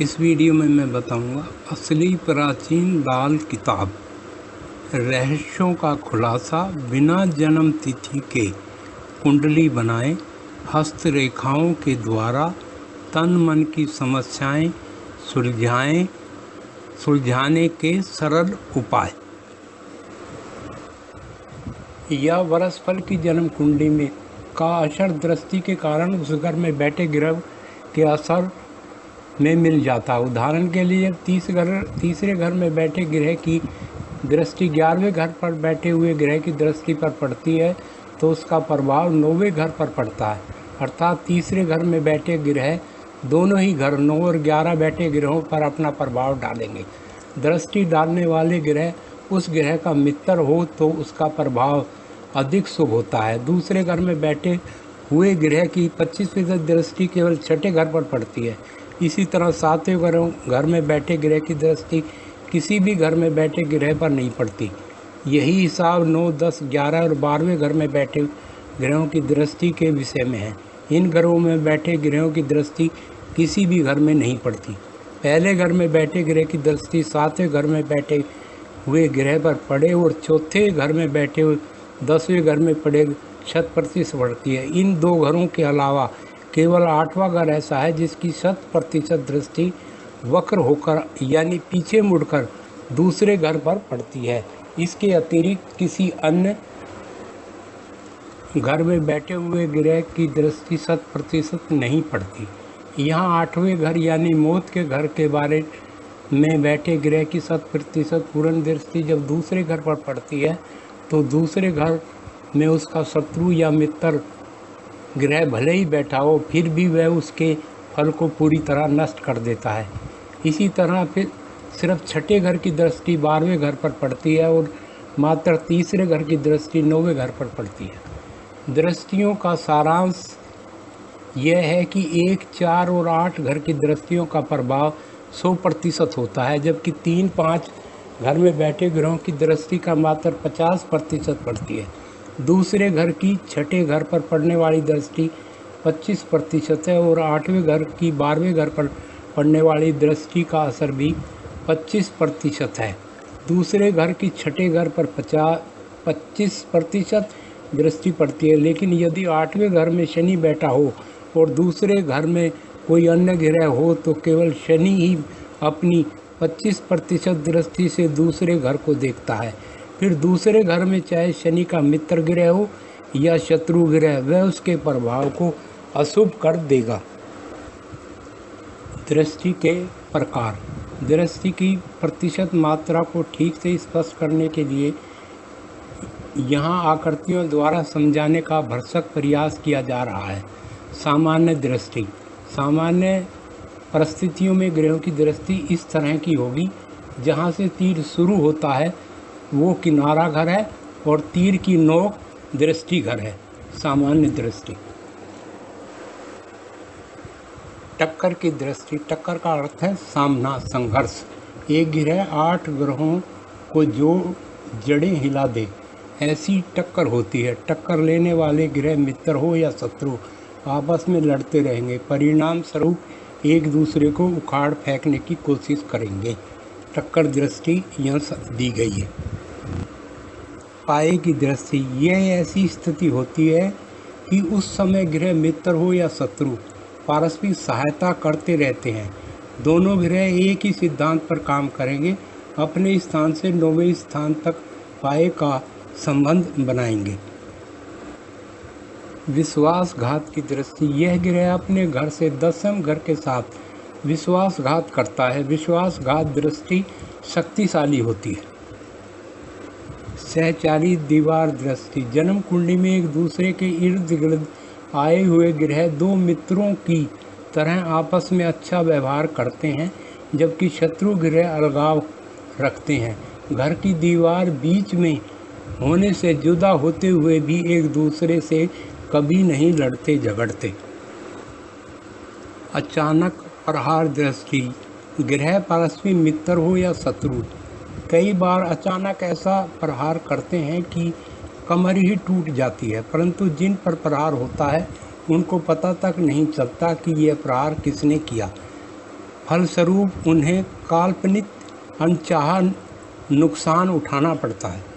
इस वीडियो में मैं बताऊंगा असली प्राचीन लाल किताब, रहस्यों का खुलासा बिना जन्म तिथि के कुंडली बनाए, हस्तरेखाओं के द्वारा तन मन की समस्याएं सुलझाने के सरल उपाय। यह वर्षफल की जन्म कुंडली में का असर दृष्टि के कारण उस घर में बैठे ग्रह के असर में मिल जाता। उदाहरण के लिए तीसरे घर में बैठे ग्रह की दृष्टि 11वें घर पर बैठे हुए ग्रह की दृष्टि पर पड़ती है तो उसका प्रभाव 9वें घर पर पड़ता है। अर्थात तीसरे घर में बैठे ग्रह दोनों ही घर 9 और 11 बैठे ग्रहों पर अपना प्रभाव डालेंगे। दृष्टि डालने वाले ग्रह उस ग्रह का मित्र हो तो उसका प्रभाव अधिक शुभ होता है। दूसरे घर में बैठे हुए ग्रह की 25% दृष्टि केवल छठे घर पर पड़ती है। इसी तरह 7वें घर में बैठे ग्रह की दृष्टि किसी भी घर में बैठे ग्रह पर नहीं पड़ती। यही हिसाब 9, 10, 11 और 12वें घर में बैठे ग्रहों की दृष्टि के विषय में है। इन घरों में बैठे ग्रहों की दृष्टि किसी भी घर में नहीं पड़ती। पहले घर में बैठे ग्रह की दृष्टि 7वें घर में बैठे हुए ग्रह पर पड़े और चौथे घर में बैठे हुए 10वें घर में पड़े 100% पड़ती है। इन दो घरों के अलावा केवल 8वां घर ऐसा है जिसकी 100% दृष्टि वक्र होकर यानी पीछे मुड़कर दूसरे घर पर पड़ती है। इसके अतिरिक्त किसी अन्य घर में बैठे हुए ग्रह की दृष्टि 100% नहीं पड़ती। यहाँ 8वें घर यानी मौत के घर के बारे में बैठे ग्रह की 100% पूर्ण दृष्टि जब दूसरे घर पर पड़ती है तो दूसरे घर में उसका शत्रु या मित्र ग्रह भले ही बैठा हो फिर भी वह उसके फल को पूरी तरह नष्ट कर देता है। इसी तरह फिर सिर्फ छठे घर की दृष्टि 12वें घर पर पड़ती है और मात्र तीसरे घर की दृष्टि 9वें घर पर पड़ती है। दृष्टियों का सारांश यह है कि 1, 4 और 8 घर की दृष्टियों का प्रभाव 100% होता है, जबकि 3, 5 घर में बैठे ग्रहों की दृष्टि का मात्र 50% पड़ती है। दूसरे घर की छठे घर पर पड़ने वाली दृष्टि 25% है और 8वें घर की 12वें घर पर पड़ने वाली दृष्टि का असर भी 25% है। दूसरे घर की छठे घर पर 25% दृष्टि पड़ती है, लेकिन यदि 8वें घर में शनि बैठा हो और दूसरे घर में कोई अन्य ग्रह हो तो केवल शनि ही अपनी 25% दृष्टि से दूसरे घर को देखता है। फिर दूसरे घर में चाहे शनि का मित्र ग्रह हो या शत्रु ग्रह, वह उसके प्रभाव को अशुभ कर देगा। दृष्टि के प्रकार। दृष्टि की प्रतिशत मात्रा को ठीक से स्पष्ट करने के लिए यहाँ आकृतियों द्वारा समझाने का भरसक प्रयास किया जा रहा है। सामान्य दृष्टि। सामान्य परिस्थितियों में ग्रहों की दृष्टि इस तरह की होगी। जहाँ से तीर शुरू होता है वो किनारा घर है और तीर की नोक दृष्टि घर है। सामान्य दृष्टि। टक्कर की दृष्टि। टक्कर का अर्थ है सामना, संघर्ष। एक ग्रह 8 ग्रहों को जो जड़ें हिला दे, ऐसी टक्कर होती है। टक्कर लेने वाले ग्रह मित्र हो या शत्रु आपस में लड़ते रहेंगे, परिणाम स्वरूप एक दूसरे को उखाड़ फेंकने की कोशिश करेंगे। टक्कर दृष्टि यहाँ दी गई है। पाए की दृष्टि। यह ऐसी स्थिति होती है कि उस समय ग्रह मित्र हो या शत्रु पारस्परिक सहायता करते रहते हैं। दोनों ग्रह एक ही सिद्धांत पर काम करेंगे, अपने स्थान से 9वें स्थान तक पाए का संबंध बनाएंगे। विश्वासघात की दृष्टि। यह ग्रह अपने घर से 10वें घर के साथ विश्वासघात करता है। विश्वासघात दृष्टि शक्तिशाली होती है। सहचारी दीवार दृष्टि। जन्म कुंडली में एक दूसरे के इर्द गिर्द आए हुए ग्रह दो मित्रों की तरह आपस में अच्छा व्यवहार करते हैं, जबकि शत्रु ग्रह अलगाव रखते हैं। घर की दीवार बीच में होने से जुदा होते हुए भी एक दूसरे से कभी नहीं लड़ते झगड़ते। अचानक प्रहार दृष्टि। ग्रह पारस्परिक मित्र हो या शत्रु कई बार अचानक ऐसा प्रहार करते हैं कि कमर ही टूट जाती है, परंतु जिन पर प्रहार होता है उनको पता तक नहीं चलता कि यह प्रहार किसने किया। फलस्वरूप उन्हें काल्पनिक अनचाहा नुकसान उठाना पड़ता है।